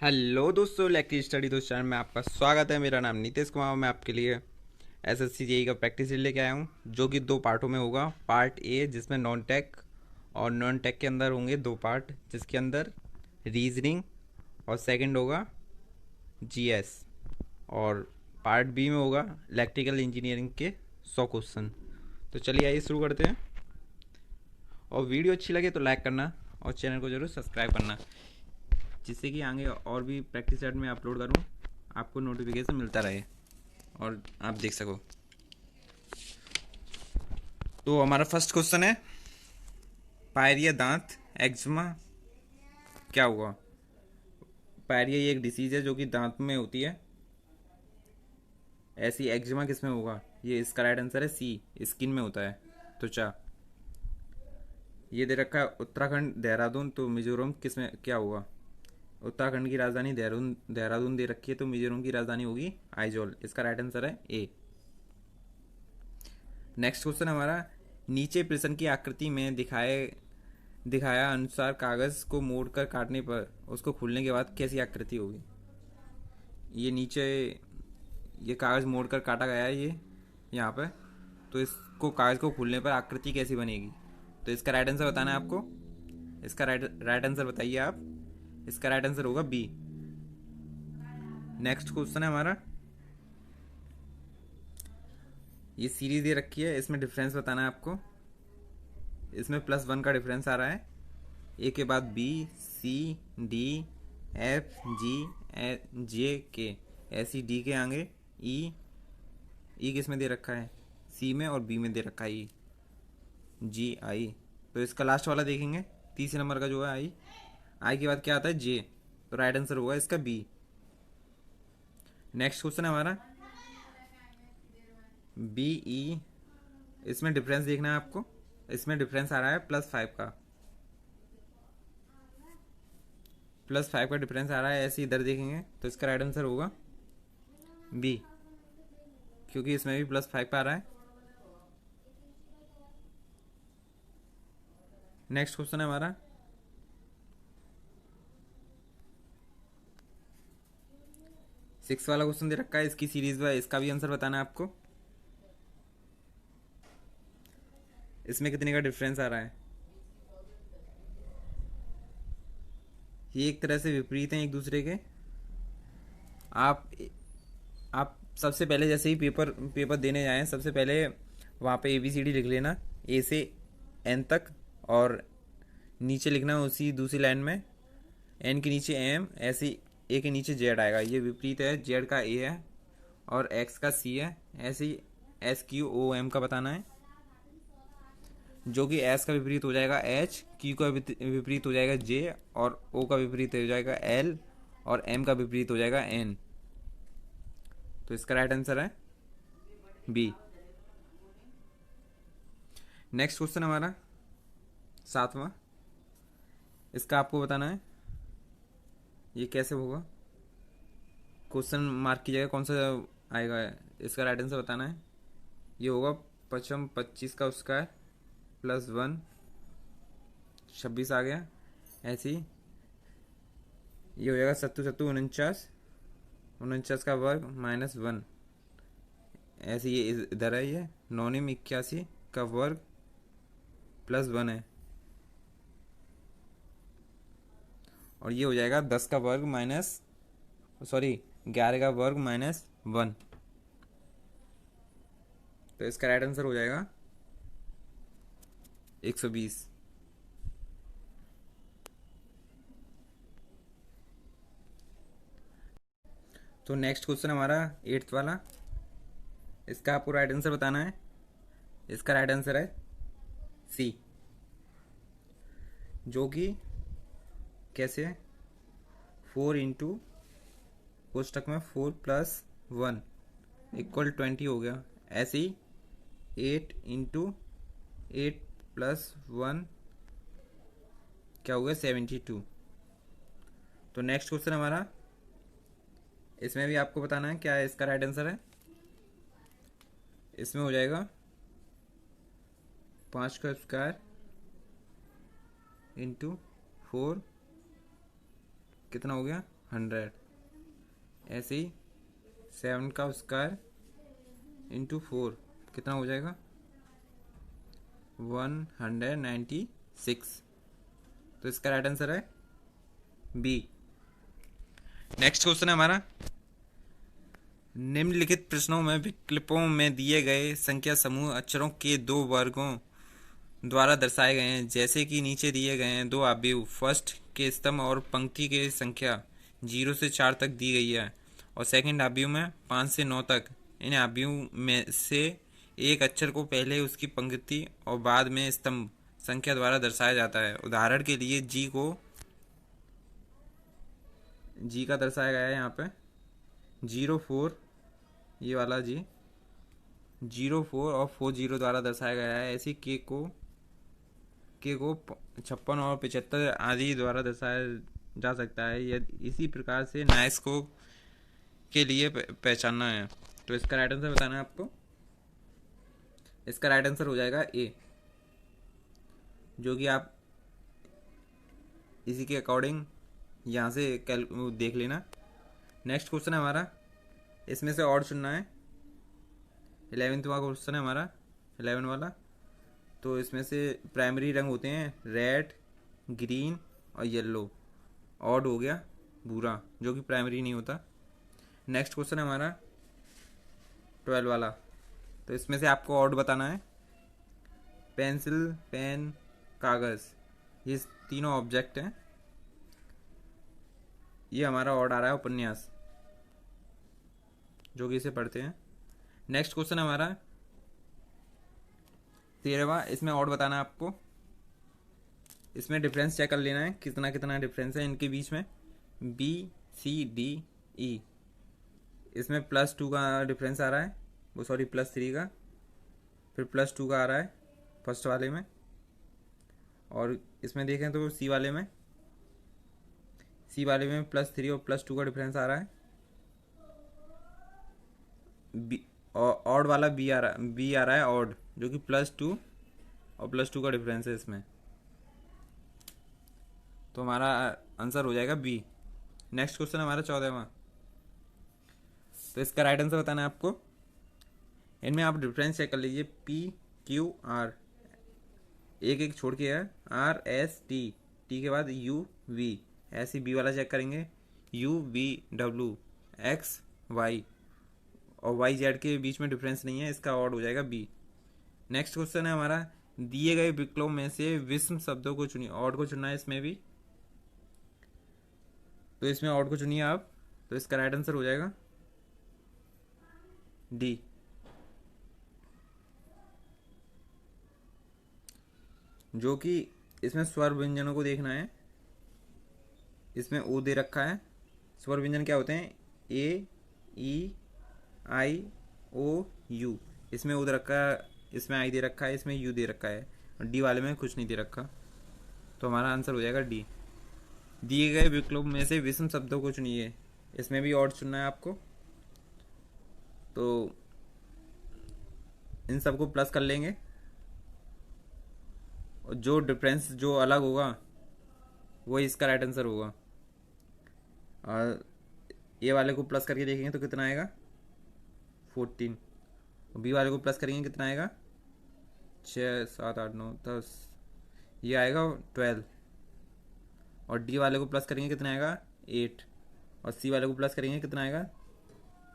Hello दोस्तों, लैकी study दोस्त चैनल में आपका स्वागत है। मेरा नाम नीतीश कुमार। मैं आपके लिए एसएससी जेई का प्रैक्टिस लेके आया हूँ, जो कि दो पार्टों में होगा। पार्ट ए जिसमें नॉन टेक, और नॉन टेक के अंदर होंगे दो पार्ट जिसके अंदर रीजनिंग, और सेकंड होगा जीएस। और पार्ट बी में होगा इलेक्ट्रिकल इंजीनियरिंग के 100 क्वेश्चन। तो चलिए आइए शुरू करते हैं। और वीडियो अच्छी लगे तो लाइक करना और चैनल को ज़रूर सब्सक्राइब करना, जिससे कि आगे और भी प्रैक्टिस सेट में अपलोड करूँ आपको नोटिफिकेशन मिलता रहे और आप देख सको। तो हमारा फर्स्ट क्वेश्चन है, पायरिया दांत एक्जिमा क्या हुआ। पायरिया ये एक डिसीज है जो कि दांत में होती है। ऐसी एक्जिमा किस में होगा, ये इसका राइट आंसर है सी, स्किन में होता है। त्वचा। ये दे रखा है उत्तराखंड देहरादून, तो मिजोरम किस में क्या होगा। उत्तराखंड की राजधानी देहरादून देहरादून दे रखी है, तो मिजोरम की राजधानी होगी आइजोल। इसका राइट आंसर है ए। नेक्स्ट क्वेश्चन हमारा, नीचे प्रश्न की आकृति में दिखाया अनुसार कागज को मोड़कर काटने पर उसको खुलने के बाद कैसी आकृति होगी। ये नीचे ये कागज मोड़कर काटा गया है, ये यहाँ पे। तो इसको कागज को खुलने पर आकृति कैसी बनेगी। तो इसका राइट आंसर बताना है आपको। इसका राइट आंसर बताइए आप। इसका राइट आंसर होगा बी। नेक्स्ट क्वेश्चन है हमारा, ये सीरीज दे रखी है, इसमें डिफरेंस बताना है आपको। इसमें +1 का डिफरेंस आ रहा है। ए के बाद बी, सी, डी, एफ, जी, जे, के। ऐसी डी के आगे ई। ई किस में दे रखा है, सी में, और बी में दे रखा है ई, जी, आई। तो इसका लास्ट वाला देखेंगे, तीसरे नंबर का जो है आई। आई के बाद क्या आता है, जे। तो राइट आंसर होगा इसका बी। नेक्स्ट क्वेश्चन है हमारा, बी ई। इसमें डिफरेंस देखना है आपको। इसमें डिफरेंस आ रहा है +5 का। +5 का डिफरेंस आ रहा है, ऐसे इधर देखेंगे तो इसका राइट आंसर होगा बी, क्योंकि इसमें भी +5 का आ रहा है। नेक्स्ट क्वेश्चन है हमारा, सिक्स वाला क्वेश्चन दे रखा है, इसकी सीरीज है, इसका भी आंसर बताना है आपको। इसमें कितने का डिफरेंस आ रहा है। ये एक तरह से विपरीत हैं एक दूसरे के। आप आप सबसे पहले जैसे ही पेपर पेपर देने जाएं, सबसे पहले वहाँ पे ABCD लिख लेना, ए से एन तक। और नीचे लिखना उसी दूसरी लाइन में, एन के नीचे एम, ऐसे ए के नीचे जेड आएगा। ये विपरीत है, जेड का ए है और एक्स का सी है। ऐसे ही SQOM का बताना है, जो कि एस का विपरीत हो जाएगा एच, क्यू का विपरीत हो जाएगा जे, और ओ का विपरीत हो जाएगा एल, और एम का विपरीत हो जाएगा एन। तो इसका राइट आंसर है बी। नेक्स्ट क्वेश्चन हमारा 7वां, इसका आपको बताना है ये कैसे होगा। क्वेश्चन मार्क की जगह कौन सा आएगा, इसका राइट आंसर बताना है। ये होगा 25 का उसका है +1, 26 आ गया। ऐसे ही ये हो जाएगा 7 49, 49 का वर्ग -1। ऐसे ये इधर है, ये 9 81 का वर्ग +1 है। और ये हो जाएगा 10 का वर्ग माइनस, सॉरी 11 का वर्ग -1। तो इसका राइट आंसर हो जाएगा 120। तो नेक्स्ट क्वेश्चन हमारा 8th वाला, इसका आपको राइट आंसर बताना है। इसका राइट आंसर है सी, जो कि कैसे है, 4 इंटू कोष्टक में 4+1 इक्वल 20 हो गया। ऐसे ही 8 इंटू 8+1 क्या हो गया, 72। तो नेक्स्ट क्वेश्चन हमारा, इसमें भी आपको बताना है क्या है इसका राइट आंसर है। इसमें हो जाएगा 5 का स्क्वायर इंटू 4, कितना हो गया 100, ऐसे ही 7 का स्क्वायर इंटू 4 कितना हो जाएगा 196। तो इसका राइट आंसर है बी। नेक्स्ट क्वेश्चन है हमारा, निम्नलिखित प्रश्नों में विकल्पों में दिए गए संख्या समूह अक्षरों के दो वर्गों द्वारा दर्शाए गए हैं, जैसे कि नीचे दिए गए हैं। दो आव्यूह फर्स्ट के स्तंभ और पंक्ति की संख्या 0 से 4 तक दी गई है, और सेकंड आव्यूह में 5 से 9 तक। इन आव्यूह में से एक अक्षर को पहले उसकी पंक्ति और बाद में स्तंभ संख्या द्वारा दर्शाया जाता है। उदाहरण के लिए जी का दर्शाया गया है यहाँ पे 04, ये वाला जी 04 और 40 द्वारा दर्शाया गया है। ऐसी के को 56 और 75 आदि द्वारा दर्शाया जा सकता है। यदि इसी प्रकार से नाइस को के लिए पहचानना है। तो इसका राइट आंसर बताना है आपको। इसका राइट आंसर हो जाएगा ए, जो कि आप इसी के अकॉर्डिंग यहाँ से देख लेना। नेक्स्ट क्वेश्चन है हमारा, इसमें से ऑड चुनना है। 11वां क्वेश्चन है हमारा 11 वाला। तो इसमें से प्राइमरी रंग होते हैं रेड, ग्रीन और येलो। ऑड हो गया भूरा, जो कि प्राइमरी नहीं होता। नेक्स्ट क्वेश्चन है हमारा 12 वाला। तो इसमें से आपको ऑड बताना है। पेंसिल, पेन, कागज़, ये तीनों ऑब्जेक्ट हैं। ये हमारा ऑड आ रहा है उपन्यास, जो कि इसे पढ़ते हैं। नेक्स्ट क्वेश्चन हमारा 13वां। इसमें ऑड बताना है आपको। इसमें डिफरेंस चेक कर लेना है, कितना कितना डिफरेंस है इनके बीच में। बी, सी, डी, ई। इसमें +2 का डिफरेंस आ रहा है, वो सॉरी +3 का, फिर +2 का आ रहा है फर्स्ट वाले में। और इसमें देखें तो सी वाले में +3 और +2 का डिफरेंस आ रहा है। ऑड वाला बी आ रहा है ऑड, जो कि +2 और +2 का डिफरेंस है इसमें। तो हमारा आंसर हो जाएगा बी। नेक्स्ट क्वेश्चन हमारा 14वां। तो इसका राइट आंसर बताना है आपको। इनमें आप डिफरेंस चेक कर लीजिए। पी, क्यू, आर, एक एक छोड़ के है। आर, एस, टी, टी के बाद यू, वी। ऐसे बी वाला चेक करेंगे। U, V, W, X, Y, और वाई जेड के बीच में डिफरेंस नहीं है, इसका ऑड हो जाएगा बी। नेक्स्ट क्वेश्चन है हमारा, दिए गए विकल्पों में से विषम शब्दों को चुनिए। ऑड को चुनना है इसमें भी, तो इसमें ऑड को चुनिए आप। तो इसका राइट आंसर हो जाएगा डी। जो कि इसमें स्वर व्यंजनों को देखना है। इसमें ओ दे रखा है। स्वर व्यंजन क्या होते हैं? ए, ई, आई, ओ, यू। इसमें ओ दे रखा है, इसमें आई दे रखा है, इसमें यू दे रखा है, और डी वाले में कुछ नहीं दे रखा। तो हमारा आंसर हो जाएगा डी। दिए गए विकल्प में से विषम शब्दों को चुनिए। इसमें भी ऑड चुनना है आपको। तो इन सबको प्लस कर लेंगे, और जो डिफरेंस जो अलग होगा वही इसका राइट आंसर होगा। और ए वाले को प्लस करके देखेंगे तो कितना आएगा 14। और बी वाले को प्लस करेंगे कितना आएगा 6, 7, 8, 9, 10, ये आएगा 12। और डी वाले को प्लस करेंगे कितना आएगा 8। और सी वाले को प्लस करेंगे कितना आएगा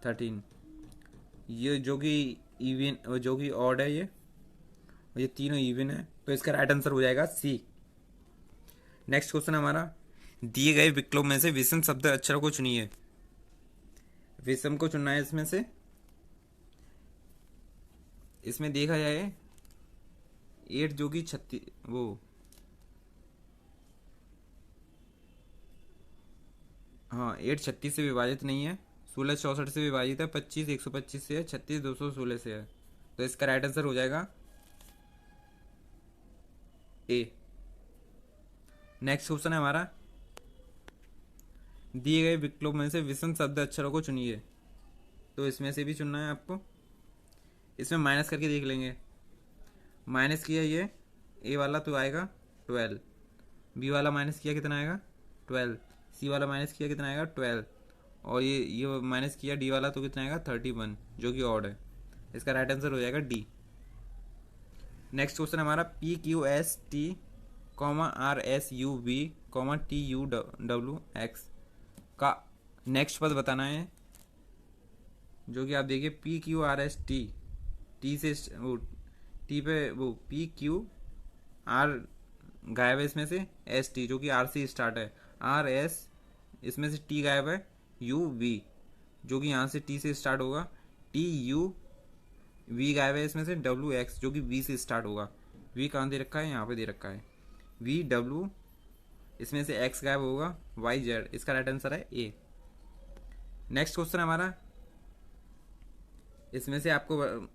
13। ये जो कि इवन, जो कि ऑड है, ये तीनों इवन है, तो इसका राइट आंसर हो जाएगा सी। नेक्स्ट क्वेश्चन हमारा, दिए गए विकल्पों में से विषम शब्द अक्षरों को चुनिए। विषम को चुनना है इसमें से। इसमें देखा जाए 8 जो कि 36 वो हाँ 8 36 से विभाजित नहीं है, 16 64 से विभाजित है, 25 125 से है, 36 216 से है। तो इसका राइट आंसर हो जाएगा ए। नेक्स्ट क्वेश्चन है हमारा, दिए गए विकल्पों में से विषम शब्द अक्षरों को चुनिए। तो इसमें से भी चुनना है आपको। इसमें माइनस करके देख लेंगे। माइनस किया ये ए वाला तो आएगा 12, बी वाला माइनस किया कितना आएगा 12, सी वाला माइनस किया कितना आएगा 12, और ये माइनस किया डी वाला तो कितना आएगा 31, जो कि ऑड है। इसका राइट आंसर हो जाएगा डी। नेक्स्ट क्वेश्चन हमारा P Q S T comma R S U V comma T U W X का नेक्स्ट पद बताना है, जो कि आप देखिए P Q R S T, T से वो टी पे वो पी क्यू आर गायब है इसमें से, एस टी जो कि आर से स्टार्ट है, आर एस इसमें से टी गायब है, यू वी जो कि यहाँ से टी से स्टार्ट होगा, टी यू वी गायब है इसमें से, डब्ल्यू एक्स जो कि वी से स्टार्ट होगा। वी कहाँ दे रखा है, यहाँ पे दे रखा है वी डब्ल्यू, इसमें से एक्स गायब होगा, वाई जेड, इसका राइट आंसर है ए। नेक्स्ट क्वेश्चन हमारा, इसमें से आपको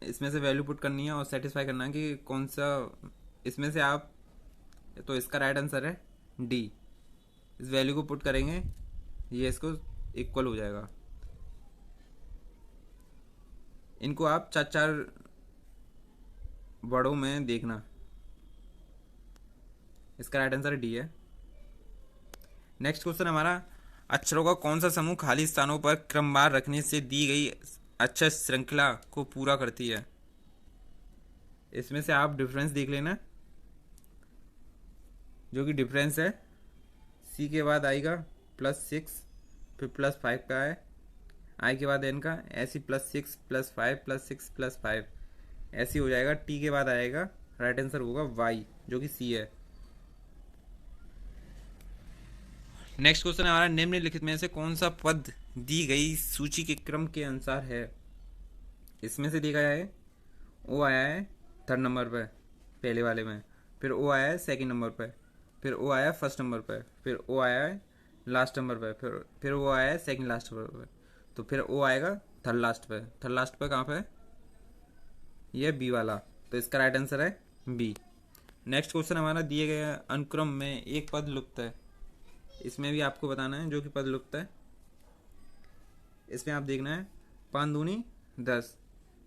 इसमें से वैल्यू पुट करनी है और सेटिस्फाई करना है कि कौन सा इसमें से आप, तो इसका राइट आंसर है डी। इस वैल्यू को पुट करेंगे, ये इसको इक्वल हो जाएगा। इनको आप चार चार वर्डों में देखना, इसका राइट आंसर डी है। नेक्स्ट क्वेश्चन हमारा, अक्षरों का कौन सा समूह खाली स्थानों पर क्रमवार रखने से दी गई अक्षर श्रृंखला को पूरा करती है। इसमें से आप डिफरेंस देख लेना, जो कि डिफरेंस है सी के बाद आएगा +6, फिर +5 का है, आई के बाद एन का, ऐसी +6 +5 +6 +5 ऐसी हो जाएगा। टी के बाद आएगा, राइट आंसर होगा वाई जो कि सी है। नेक्स्ट क्वेश्चन हमारा, निम्नलिखित में से कौन सा पद दी गई सूची के क्रम के अनुसार है। इसमें से देखा जाए, ओ आया है थर्ड नंबर पर पहले वाले में, फिर ओ आया है सेकंड नंबर पर, फिर ओ आया है फर्स्ट नंबर पर, फिर ओ आया है लास्ट नंबर पर, फिर वो आया है सेकंड लास्ट नंबर पर, तो फिर ओ आएगा थर्ड लास्ट पर। थर्ड लास्ट पर कहाँ पे, ये बी वाला, तो इसका राइट आंसर है बी। नेक्स्ट क्वेश्चन हमारा, दिए गए अनुक्रम में एक पद लुप्त है। इसमें भी आपको बताना है जो कि पद लुप्त है। इसमें आप देखना है 5 दूनी 10,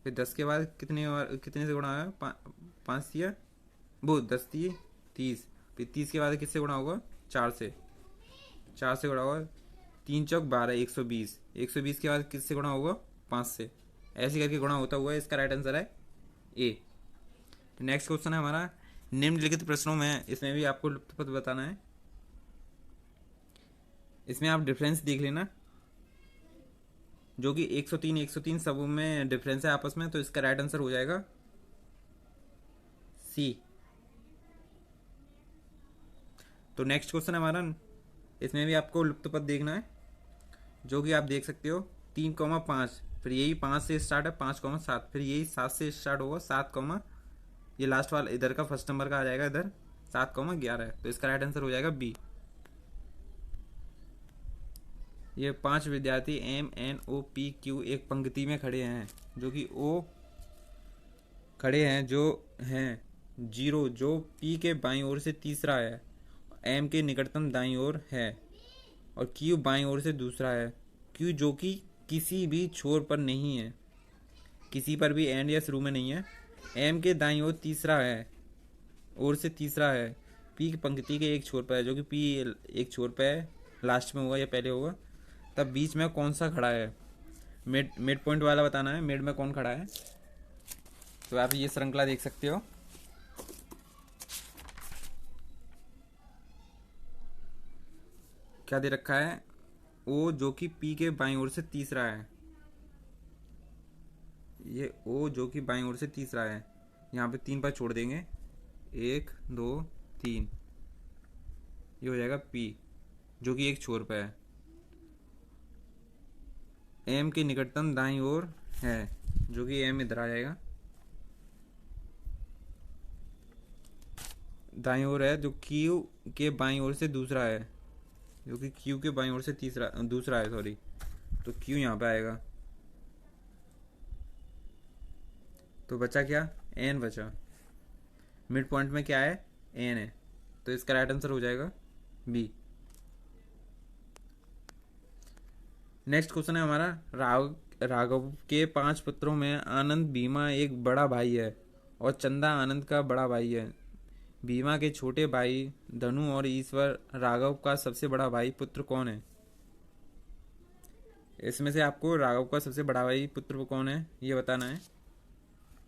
फिर 10 के बाद कितने से गुणा है, 5 दिया वो 10 दिए 30, फिर 30 के बाद किससे गुणा होगा 4 से, 4 से गुणा होगा 3 चौक 12 120, 120 के बाद किससे गुणा होगा 5 से, ऐसे करके गुणा होता हुआ इसका राइट आंसर है ए। नेक्स्ट क्वेश्चन है हमारा, निम्नलिखित प्रश्नों में, इसमें भी आपको लुप्त पद बताना है। इसमें आप डिफरेंस देख लेना, जो कि 103 सब में डिफरेंस है आपस में, तो इसका राइट आंसर हो जाएगा सी। तो नेक्स्ट क्वेश्चन हमारा, इसमें भी आपको लुप्त पद देखना है, जो कि आप देख सकते हो 3,5, फिर यही 5 से स्टार्ट है 5,7, फिर यही 7 से स्टार्ट होगा 7, ये लास्ट वाला इधर का फर्स्ट नंबर का आ जाएगा इधर 7,11 है, तो इसका राइट आंसर हो जाएगा बी। ये 5 विद्यार्थी MNOPQ एक पंक्ति में खड़े हैं, जो कि O खड़े हैं जो हैं 0, जो P के बाईं ओर से तीसरा है, M के निकटतम दाईं ओर है, और Q बाईं ओर से दूसरा है। Q जो कि किसी भी छोर पर नहीं है, किसी पर भी एंड या शुरू में नहीं है। M के दाईं ओर तीसरा है, ओर से तीसरा है, P की पंक्ति के एक छोर पर है, जो कि P एक छोर पर है, लास्ट में होगा या पहले होगा। तब बीच में कौन सा खड़ा है, मिड पॉइंट वाला बताना है, मिड में कौन खड़ा है। तो आप ये श्रृंखला देख सकते हो, क्या दे रखा है, ओ जो कि पी के बाईं ओर से तीसरा है, ये ओ जो कि बाईं ओर से तीसरा है, यहाँ पे 3 पर छोड़ देंगे, 1 2 3, ये हो जाएगा पी जो कि एक छोर पे है, एम के निकटतम दाईं ओर है, जो कि एम इधर आ जाएगा, दाईं ओर है, जो क्यू के बाईं ओर से दूसरा है, जो कि क्यू के बाईं ओर से दूसरा है सॉरी, तो क्यू यहाँ पे आएगा। तो बचा क्या, एन बचा, मिड पॉइंट में क्या है, एन है, तो इसका राइट आंसर हो जाएगा बी। नेक्स्ट क्वेश्चन है हमारा, राघव के 5 पुत्रों में आनंद भीमा एक बड़ा भाई है और चंदा आनंद का बड़ा भाई है। भीमा के छोटे भाई धनु और ईश्वर राघव का सबसे बड़ा भाई पुत्र कौन है? इसमें से आपको राघव का सबसे बड़ा भाई पुत्र कौन है ये बताना है।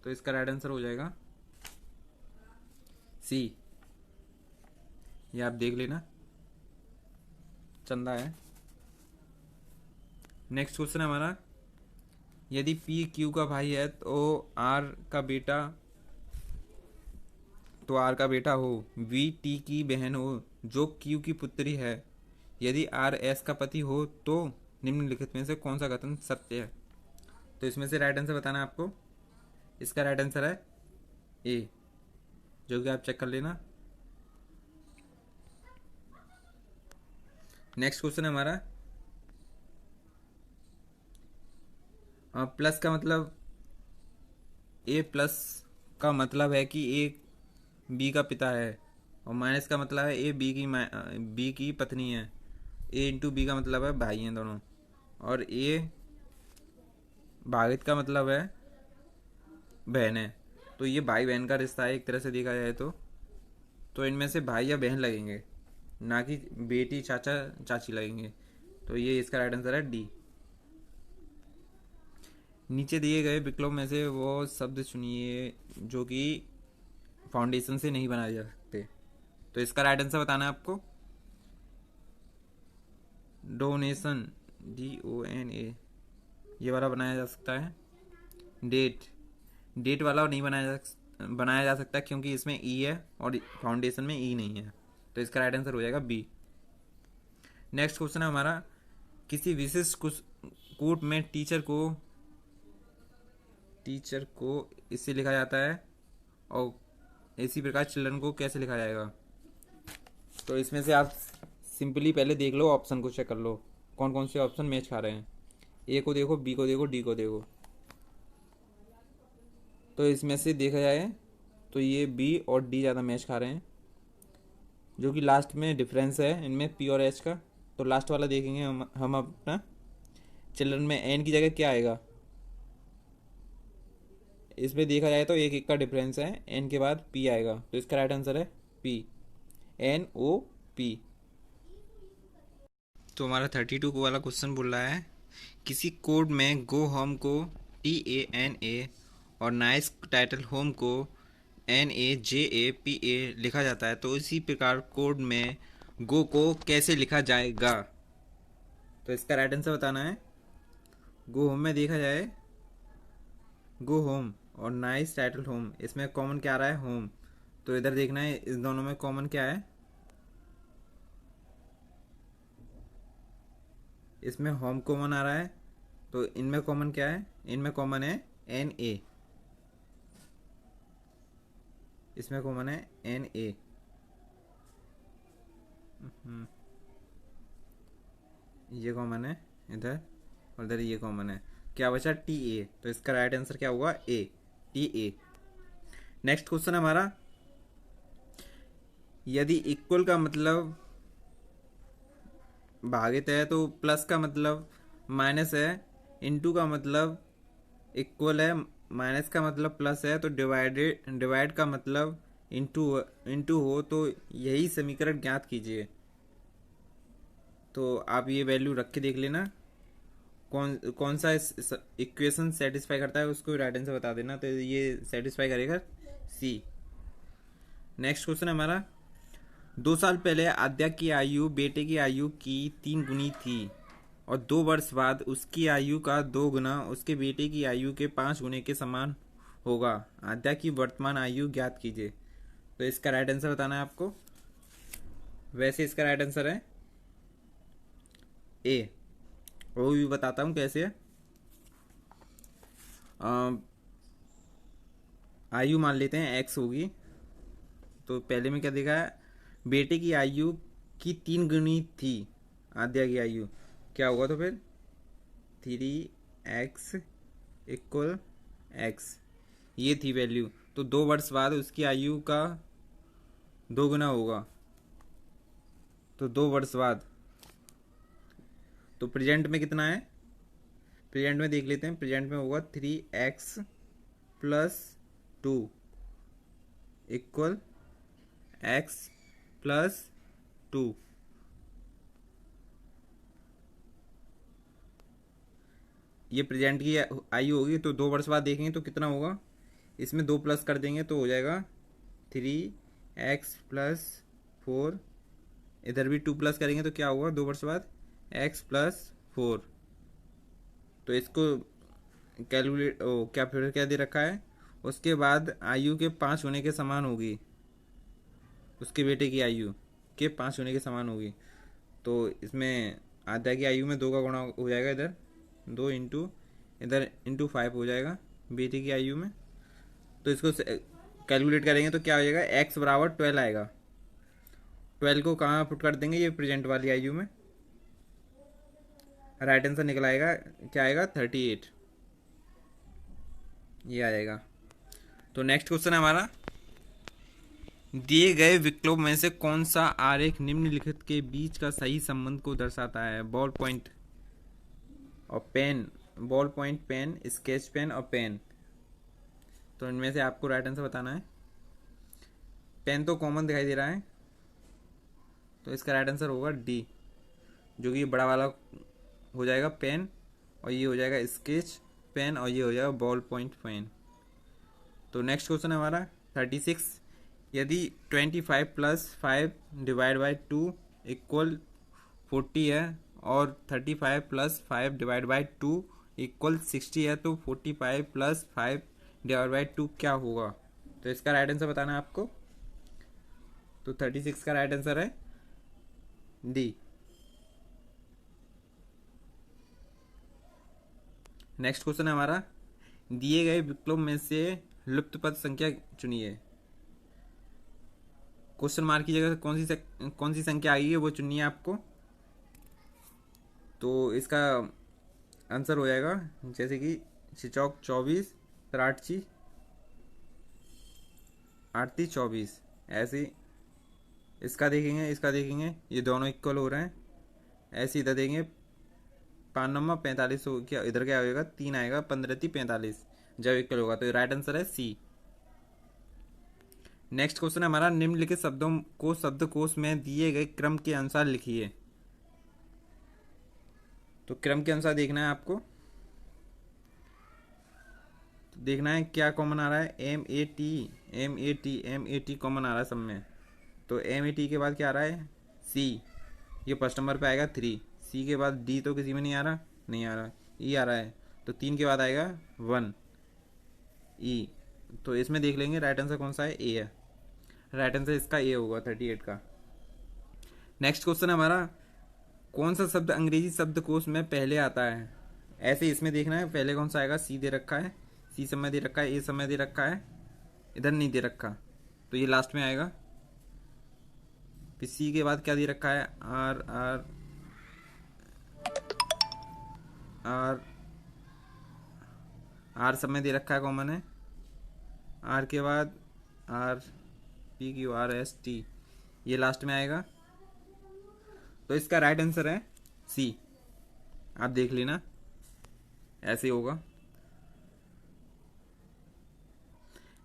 तो इसका राइट आंसर हो जाएगा सी। ये आप देख लेना, चंदा है। नेक्स्ट क्वेश्चन है हमारा, यदि पी क्यू का भाई है तो आर का बेटा हो, वी टी की बहन हो जो क्यू की पुत्री है, यदि आर एस का पति हो तो निम्नलिखित में से कौन सा कथन सत्य है? तो इसमें से राइट आंसर बताना है आपको। इसका राइट आंसर है ए, जो कि आप चेक कर लेना। नेक्स्ट क्वेश्चन है हमारा, प्लस का मतलब, ए प्लस का मतलब है कि ए बी का पिता है, और माइनस का मतलब है ए बी की पत्नी है। ए इंटू बी का मतलब है भाई हैं दोनों, और ए भागित का मतलब है बहन है। तो ये भाई बहन का रिश्ता है एक तरह से देखा जाए तो इनमें से भाई या बहन लगेंगे, ना कि बेटी चाचा चाची लगेंगे। तो ये इसका राइट आंसर है डी। नीचे दिए गए विकल्पों में से वो शब्द चुनिए जो कि फाउंडेशन से नहीं बनाए जा सकते। तो इसका राइट आंसर बताना है आपको। डोनेशन, DONA, ये वाला बनाया जा सकता है। डेट, डेट वाला नहीं बनाया जा सकता क्योंकि इसमें ई है और फाउंडेशन में ई नहीं है। तो इसका राइट आंसर हो जाएगा बी। नेक्स्ट क्वेश्चन है हमारा, किसी विशेष कोट में टीचर को इससे लिखा जाता है और इसी प्रकार चिल्ड्रन को कैसे लिखा जाएगा? तो इसमें से आप सिंपली पहले देख लो, ऑप्शन को चेक कर लो कौन कौन से ऑप्शन मैच खा रहे हैं। ए को देखो, बी को देखो, डी को देखो। तो इसमें से देखा जाए तो ये बी और डी ज़्यादा मैच खा रहे हैं, जो कि लास्ट में डिफरेंस है इनमें पी और एच का। तो लास्ट वाला देखेंगे हम अपना। चिल्ड्रन में एन की जगह क्या आएगा? इसमें देखा जाए तो एक एक का डिफरेंस है, एन के बाद पी आएगा। तो इसका राइट आंसर है पी, NOP। तो हमारा 32 वाला क्वेश्चन बोल रहा है, किसी कोड में गो होम को TANA और नाइस टाइटल होम को NAJAPA लिखा जाता है, तो इसी प्रकार कोड में गो को कैसे लिखा जाएगा? तो इसका राइट आंसर बताना है। गो होम में देखा जाए, गो होम और नाइस टाइटल होम, इसमें कॉमन क्या आ रहा है? होम। तो इधर देखना है इस दोनों में कॉमन क्या है। इसमें होम कॉमन आ रहा है, तो इनमें कॉमन क्या है? इनमें कॉमन है NA, इसमें कॉमन है NA। ये कॉमन है इधर, और इधर ये कॉमन है। क्या बचा? TA। तो इसका राइट आंसर क्या होगा? A, TA। नेक्स्ट क्वेश्चन हमारा, यदि इक्वल का मतलब भागित है तो प्लस का मतलब माइनस है, इनटू का मतलब इक्वल है, माइनस का मतलब प्लस है, तो डिवाइड का मतलब इनटू हो, तो यही समीकरण ज्ञात कीजिए। तो आप ये वैल्यू रख के देख लेना कौन कौन सा इक्वेशन सेटिस्फाई करता है, उसको राइट आंसर बता देना। तो ये सेटिस्फाई करेगा सी। नेक्स्ट क्वेश्चन है हमारा, 2 साल पहले आद्या की आयु बेटे की आयु की 3 गुनी थी और 2 वर्ष बाद उसकी आयु का 2 गुना उसके बेटे की आयु के 5 गुने के समान होगा। आद्या की वर्तमान आयु ज्ञात कीजिए। तो इसका राइट आंसर बताना है आपको। वैसे इसका राइट आंसर है ए। वो भी बताता हूँ कैसे है। आयु मान लेते हैं x होगी। तो पहले में क्या देखा है? बेटे की आयु की 3 गुनी थी आद्या की आयु, क्या होगा? तो फिर 3x इक्वल x, ये थी वैल्यू। तो 2 वर्ष बाद उसकी आयु का 2 गुना होगा, तो 2 वर्ष बाद। तो प्रेजेंट में कितना है? प्रेजेंट में देख लेते हैं। प्रेजेंट में होगा 3x + 2 इक्वल एक्स प्लस 2। ये प्रेजेंट की आयु होगी, तो 2 वर्ष बाद देखेंगे तो कितना होगा। इसमें 2 प्लस कर देंगे तो हो जाएगा 3x+4। इधर भी 2 प्लस करेंगे तो क्या होगा 2 वर्ष बाद, x+4। तो इसको कैलकुलेट, ओ क्या फिर क्या दे रखा है, उसके बाद आयु के 5 होने के समान होगी, उसके बेटे की आयु के 5 होने के समान होगी। तो इसमें आधा की आयु में 2 का गुणा हो जाएगा, इधर 2 इंटू, इधर इंटू 5 हो जाएगा बेटे की आयु में। तो इसको कैलकुलेट करेंगे तो क्या हो जाएगा, x बराबर 12 आएगा। 12 को कहाँ पुट कर देंगे, ये प्रेजेंट वाली आयु में। राइट आंसर निकल आएगा, क्या आएगा 38, ये आ जाएगा। तो नेक्स्ट क्वेश्चन है हमारा, दिए गए विकल्प में से कौन सा आरेख निम्नलिखित के बीच का सही संबंध को दर्शाता है। बॉल पॉइंट और pen, ball point pen, sketch pen और पेन। तो इनमें से आपको राइट आंसर बताना है। पेन तो कॉमन दिखाई दे रहा है, तो इसका राइट आंसर होगा डी, जो कि ये बड़ा वाला हो जाएगा पेन, और ये हो जाएगा स्केच पेन, और ये हो जाएगा बॉल पॉइंट पेन। तो नेक्स्ट क्वेश्चन है हमारा 36, यदि 25+5 डिवाइड बाई 2 इक्वल 40 है, और 35+5 डिवाइड बाई 2 इक्वल 60 है, तो 45+5 डिवाइड बाई 2 क्या होगा। तो इसका राइट आंसर बताना है आपको। तो 36 का राइट आंसर है डी। नेक्स्ट क्वेश्चन है हमारा, दिए गए विकल्प में से लुप्त पद संख्या चुनिए। क्वेश्चन मार्क की जगह कौन सी संख्या आई है वो चुननी है आपको। तो इसका आंसर हो जाएगा जैसे कि 6 24, फिर 8 24, ऐसे। इसका देखेंगे ये दोनों इक्वल हो रहे हैं। ऐसे इधर देखेंगे 5 नंबर 45 हो क्या, इधर क्या होगा 3 आएगा, 15 45 जब इक्वल होगा। तो राइट आंसर है सी। नेक्स्ट क्वेश्चन है हमारा, निम्नलिखित शब्दों को शब्दकोश में दिए गए क्रम के अनुसार लिखिए। तो क्रम के अनुसार देखना है आपको। तो देखना है क्या कॉमन आ रहा है, एम ए टी कॉमन आ रहा है सब में। तो एम ए टी के बाद क्या आ रहा है, सी, ये फर्स्ट नंबर पे आएगा 3। सी के बाद डी तो किसी में नहीं आ रहा, ई आ रहा है। तो 3 के बाद आएगा 1, ई। तो इसमें देख लेंगे राइट आंसर कौन सा है, ए है। राइट आंसर इसका ए होगा 38 का। नेक्स्ट क्वेश्चन है हमारा, कौन सा शब्द अंग्रेजी शब्दकोश में पहले आता है। ऐसे इसमें देखना है पहले कौन सा आएगा, सी दे रखा है, सी समय दे रखा है, ए समय दे रखा है, इधर नहीं दे रखा, तो ये लास्ट में आएगा। फिर सी के बाद क्या दे रखा है, आर आर आर आर समय दे रखा है, कॉमन है। आर के बाद RPQRST, ये लास्ट में आएगा। तो इसका राइट आंसर है सी, आप देख लेना ऐसे होगा।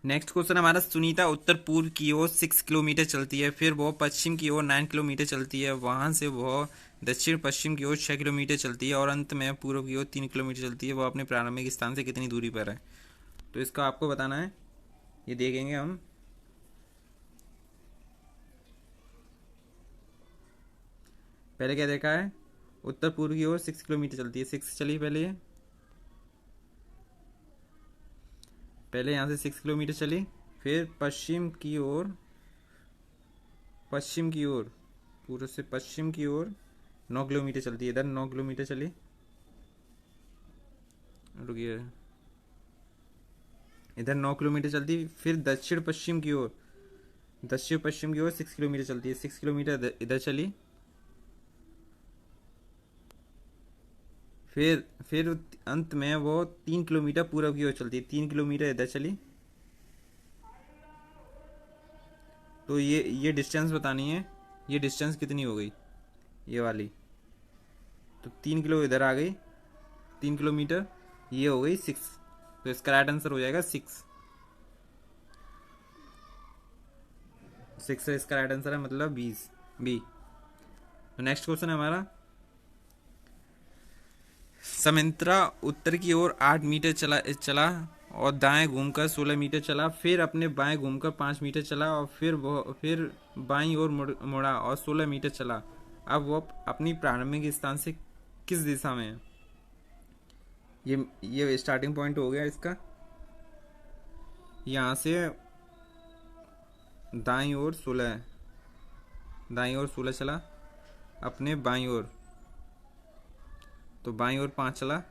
नेक्स्ट क्वेश्चन हमारा, सुनीता उत्तर पूर्व की ओर 6 किलोमीटर चलती है, फिर वह पश्चिम की ओर 9 किलोमीटर चलती है, वहां से वह दक्षिण पश्चिम की ओर 6 किलोमीटर चलती है, और अंत में पूर्व की ओर 3 किलोमीटर चलती है। वह अपने प्रारंभिक स्थान से कितनी दूरी पर है। तो इसका आपको बताना है, ये देखेंगे हम। पहले क्या देखा है, उत्तर पूर्व की ओर 6 किलोमीटर चलती है, 6 चली पहले यहाँ से 6 किलोमीटर चली, फिर पश्चिम की ओर पूर्व से पश्चिम की ओर 9 किलोमीटर चलती है, इधर 9 किलोमीटर चली, रुकिए, इधर 9 किलोमीटर चलती, फिर दक्षिण पश्चिम की ओर 6 किलोमीटर चलती है, 6 किलोमीटर इधर चली, फिर अंत में वो 3 किलोमीटर पूर्व की ओर चलती है, 3 किलोमीटर इधर चली। तो ये डिस्टेंस बतानी है, ये डिस्टेंस कितनी हो गई, ये वाली। तो 3 किलो इधर आ गई, 3 किलोमीटर, ये हो गई 6। तो इसका राइट आंसर हो जाएगा 6। 6 है इसका राइट आंसर है, मतलब 20 बी। तो नेक्स्ट क्वेश्चन है हमारा, समिंत्रा उत्तर की ओर 8 मीटर चला चला और दाएं घूमकर 16 मीटर चला, फिर अपने बाएं घूमकर 5 मीटर चला और फिर बाईं ओर मुड़ा और 16 मीटर चला। अब वो अपनी प्रारंभिक स्थान से किस दिशा में है? ये स्टार्टिंग पॉइंट हो गया इसका। यहाँ से दाईं ओर 16 चला, अपने बाईं ओर, तो बाईं ओर 5 चला,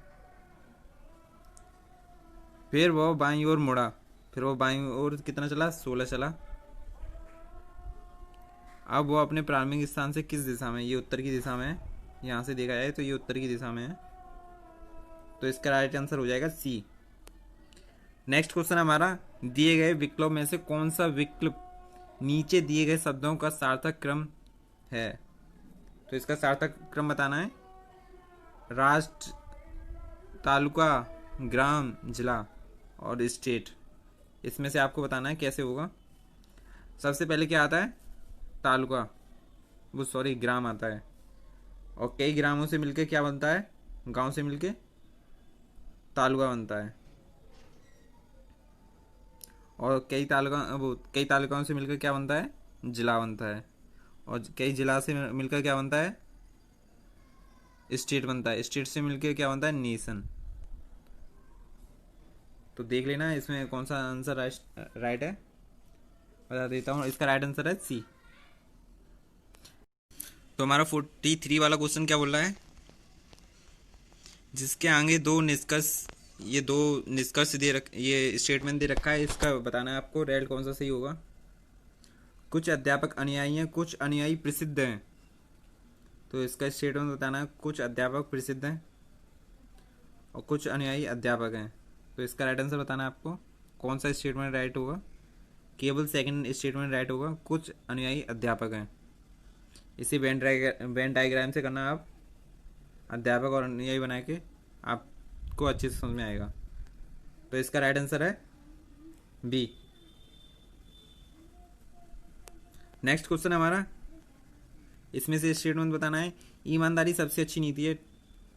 फिर वो बाईं ओर मुड़ा, फिर वो बाईं ओर कितना चला? 16 चला। अब वो अपने प्रारंभिक स्थान से किस दिशा में? ये उत्तर की दिशा में है, यहाँ से देखा जाए तो ये उत्तर की दिशा में है, तो इसका राइट आंसर हो जाएगा सी। नेक्स्ट क्वेश्चन हमारा, दिए गए विकल्प में से कौन सा विकल्प नीचे दिए गए शब्दों का सार्थक क्रम है? तो इसका सार्थक क्रम बताना है। राष्ट्र, तालुका, ग्राम, जिला और स्टेट, इसमें से आपको बताना है कैसे होगा। सबसे पहले क्या आता है? तालुका, वो सॉरी ग्राम आता है, और कई ग्रामों से मिलकर क्या बनता है? गांव से मिलके तालुका बनता है, और कई तालुकाओं से मिलकर क्या बनता है? जिला बनता है, और कई जिला से मिलकर क्या बनता है? स्टेट बनता है, स्टेट से मिलकर क्या बनता है? नेशन। तो देख लेना इसमें कौन सा आंसर राइट है, बता देता हूँ। इसका राइट आंसर है सी। तो हमारा 43 वाला क्वेश्चन क्या बोल रहा है, जिसके आगे दो निष्कर्ष ये स्टेटमेंट दे रखा है, इसका बताना है आपको रेड कौन सा सही होगा। कुछ अध्यापक अनुयायी हैं, कुछ अनुयायी प्रसिद्ध हैं, तो इसका स्टेटमेंट बताना है। कुछ अध्यापक प्रसिद्ध हैं और कुछ अनुयायी अध्यापक हैं, तो इसका राइट आंसर बताना है आपको। कौन सा स्टेटमेंट राइट होगा? केवल सेकंड स्टेटमेंट राइट होगा, कुछ अनुयायी अध्यापक हैं। इसी वेन डायग्राम से करना आप, अध्यापक और अनुयायी बना के आपको अच्छे से समझ में आएगा। तो इसका राइट आंसर है बी। नेक्स्ट क्वेश्चन हमारा, इसमें से स्टेटमेंट बताना है। ईमानदारी सबसे अच्छी नीति है,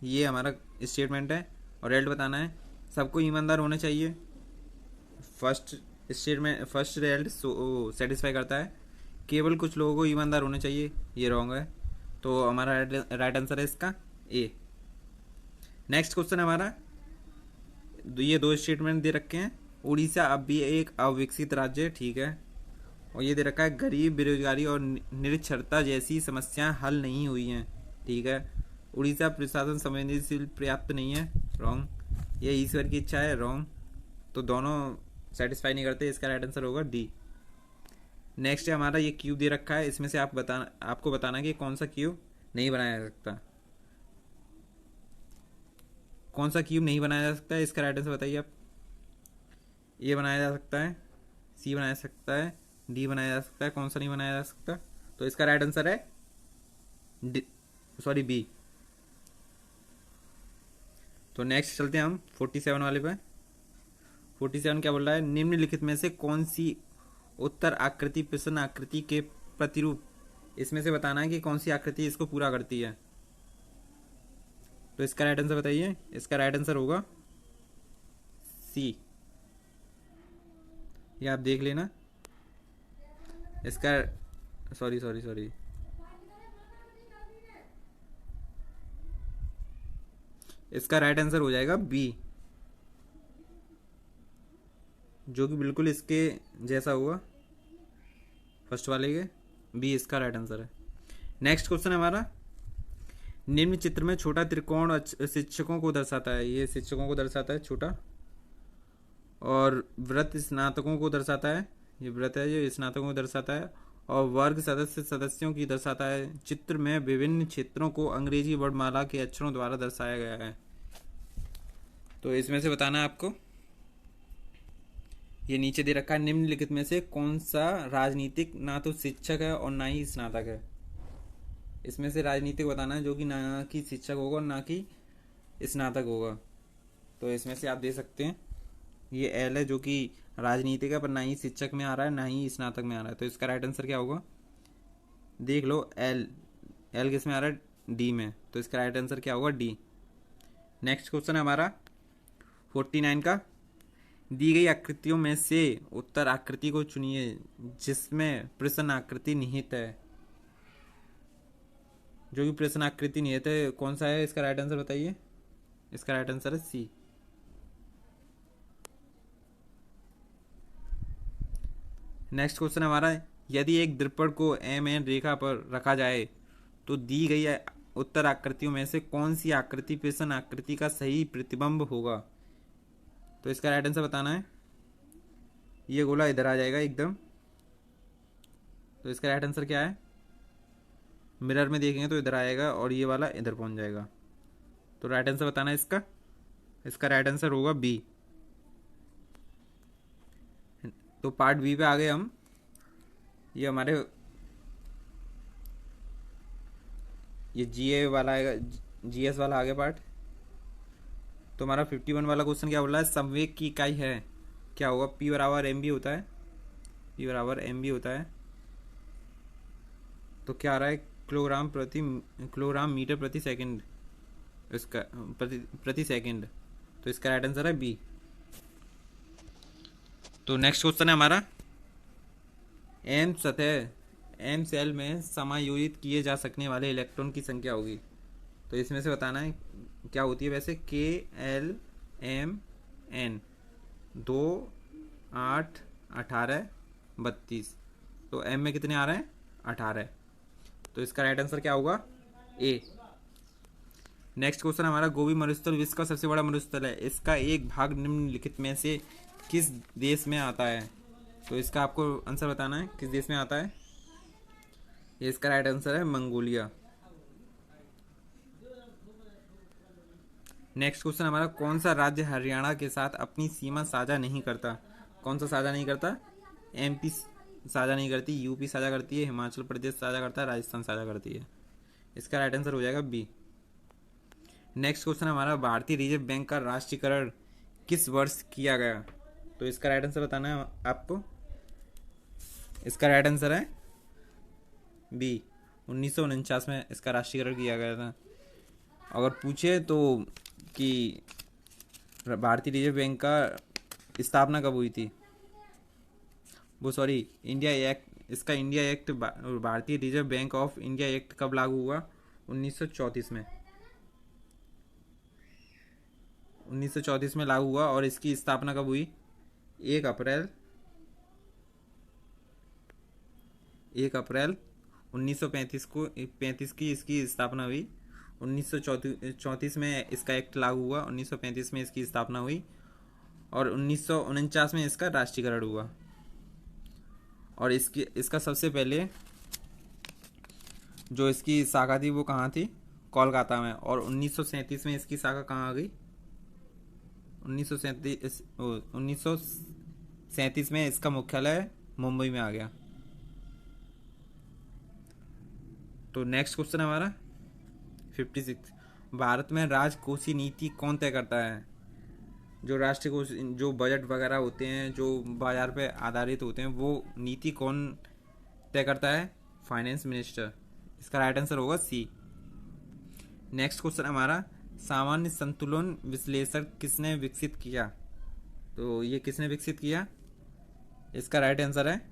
ये हमारा स्टेटमेंट है, और रेल्ट बताना है। सबको ईमानदार होना चाहिए, फर्स्ट रेल्ट सेटिस्फाई करता है। केवल कुछ लोगों को ईमानदार होना चाहिए, ये रॉन्ग है, तो हमारा राइट आंसर है इसका ए। नेक्स्ट क्वेश्चन हमारा, ये दो स्टेटमेंट दे रखे हैं। उड़ीसा अब भी एक अविकसित राज्य है, ठीक है, और ये दे रखा है गरीब, बेरोजगारी और निरक्षरता जैसी समस्याएं हल नहीं हुई हैं, ठीक है। उड़ीसा प्रशासन संवेदनशील पर्याप्त नहीं है, रॉन्ग। ये ईश्वर की इच्छा है, रॉन्ग। तो दोनों सेटिस्फाई नहीं करते, इसका राइट आंसर होगा डी। नेक्स्ट है हमारा, ये क्यूब दे रखा है, इसमें से आपको बताना कि कौन सा क्यूब नहीं बनाया जा सकता। कौन सा क्यूब नहीं बनाया जा सकता है, इसका राइट आंसर बताइए आप। ए बनाया जा सकता है, सी बनाया जा सकता है, डी बनाया जा सकता है, कौन सा नहीं बनाया जा सकता? तो इसका राइट आंसर है बी। तो नेक्स्ट चलते हैं हम 47 वाले पे। 47 क्या बोल रहा है, निम्नलिखित में से कौन सी उत्तर आकृति प्रश्न आकृति के प्रतिरूप, इसमें से बताना है कि कौन सी आकृति इसको पूरा करती है। तो इसका राइट आंसर बताइए। इसका राइट आंसर होगा सी, ये आप देख लेना। इसका सॉरी इसका राइट आंसर हो जाएगा बी, जो कि बिल्कुल इसके जैसा हुआ फर्स्ट वाले के। बी इसका राइट आंसर है। नेक्स्ट क्वेश्चन हमारा, निम्न चित्र में छोटा त्रिकोण शिक्षकों को दर्शाता है, ये शिक्षकों को दर्शाता है छोटा, और वृत्त स्नातकों को दर्शाता है, ये वृत्त है ये स्नातकों को दर्शाता है, और वर्ग सदस्यों की दर्शाता है। चित्र में विभिन्न क्षेत्रों को अंग्रेजी वर्णमाला के अक्षरों द्वारा दर्शाया गया है। तो इसमें से बताना है आपको, ये नीचे दे रखा है, निम्नलिखित में से कौन सा राजनीतिक ना तो शिक्षक है और ना ही स्नातक है। इसमें से राजनीतिक बताना है, जो कि ना कि शिक्षक होगा और ना कि स्नातक होगा। तो इसमें से आप दे सकते हैं ये एल है जो कि राजनीति का, पर ना ही शिक्षक में आ रहा है ना ही स्नातक में आ रहा है। तो इसका राइट आंसर क्या होगा? देख लो, एल। एल किस में आ रहा है? डी में। तो इसका राइट आंसर क्या होगा? डी। नेक्स्ट क्वेश्चन है हमारा 49 का। दी गई आकृतियों में से उत्तर आकृति को चुनिए जिसमें प्रश्न आकृति निहित है। जो कि प्रश्न आकृति निहित है कौन सा है? इसका राइट आंसर बताइए। इसका राइट आंसर है सी। नेक्स्ट क्वेश्चन हमारा, यदि एक दर्पण को एम एन रेखा पर रखा जाए तो दी गई उत्तर आकृतियों में से कौन सी आकृति प्रश्न आकृति का सही प्रतिबिंब होगा? तो इसका राइट आंसर बताना है। ये गोला इधर आ जाएगा एकदम। तो इसका राइट आंसर क्या है? मिरर में देखेंगे तो इधर आएगा और ये वाला इधर पहुंच जाएगा। तो राइट आंसर बताना है इसका। इसका राइट आंसर होगा बी। तो पार्ट बी पे आ गए हम। ये हमारे ये जीए वाला आएगा, जीएस वाला आ गया पार्ट। तो हमारा 51 वाला क्वेश्चन क्या बोल रहा है? संवेग की इकाई है, क्या होगा? पी बराबर एम बी होता है। पी बराबर एम बी होता है। तो क्या आ रहा है? किलोग्राम मीटर प्रति सेकंड, इसका प्रति सेकंड। तो इसका राइट आंसर है बी। तो नेक्स्ट क्वेश्चन है हमारा, एम सेल में समायोजित किए जा सकने वाले इलेक्ट्रॉन की संख्या होगी। तो इसमें से बताना है क्या होती है वैसे। के एल एम एन 2 8 18 32। तो एम में कितने आ रहे हैं? 18। तो इसका राइट आंसर क्या होगा? ए। नेक्स्ट क्वेश्चन हमारा, गोबी मरुस्थल विश्व का सबसे बड़ा मरुस्थल है, इसका एक भाग निम्नलिखित में से किस देश में आता है? तो इसका आपको आंसर बताना है किस देश में आता है। ये इसका राइट आंसर है मंगोलिया। नेक्स्ट क्वेश्चन हमारा, कौन सा राज्य हरियाणा के साथ अपनी सीमा साझा नहीं करता? कौन सा साझा नहीं करता? एमपी साझा नहीं करती, यूपी साझा करती है, हिमाचल प्रदेश साझा करता है, राजस्थान साझा करती है। इसका राइट आंसर हो जाएगा बी। नेक्स्ट क्वेश्चन हमारा, भारतीय रिजर्व बैंक का राष्ट्रीयकरण किस वर्ष किया गया? तो इसका राइट आंसर बताना है आपको। इसका राइट आंसर है बी। 1949 में इसका राष्ट्रीयकरण किया गया था। अगर पूछे तो कि भारतीय रिजर्व बैंक का स्थापना कब हुई थी, वो सॉरी इंडिया एक्ट, इसका इंडिया एक्ट, भारतीय reserve bank of India act कब लागू हुआ? 1934 में। 1934 में लागू हुआ। और इसकी स्थापना कब हुई? 1 अप्रैल 1935 को 35 की इसकी स्थापना हुई। 1934 में इसका एक्ट लागू हुआ, 1935 में इसकी स्थापना हुई और 1949 में इसका राष्ट्रीयकरण हुआ। और इसका सबसे पहले जो इसकी शाखा थी वो कहाँ थी? कोलकाता में। और 1937 में इसकी शाखा कहाँ आ गई? 1937 में इसका मुख्यालय मुंबई में आ गया। तो नेक्स्ट क्वेश्चन हमारा 56, भारत में राजकोषीय नीति कौन तय करता है? जो राष्ट्रीय कोष, जो बजट वगैरह होते हैं जो बाजार पे आधारित होते हैं, वो नीति कौन तय करता है? Finance minister. इसका राइट आंसर होगा सी। नेक्स्ट क्वेश्चन हमारा, सामान्य संतुलन विश्लेषण किसने विकसित किया? तो ये किसने विकसित किया? इसका राइट आंसर है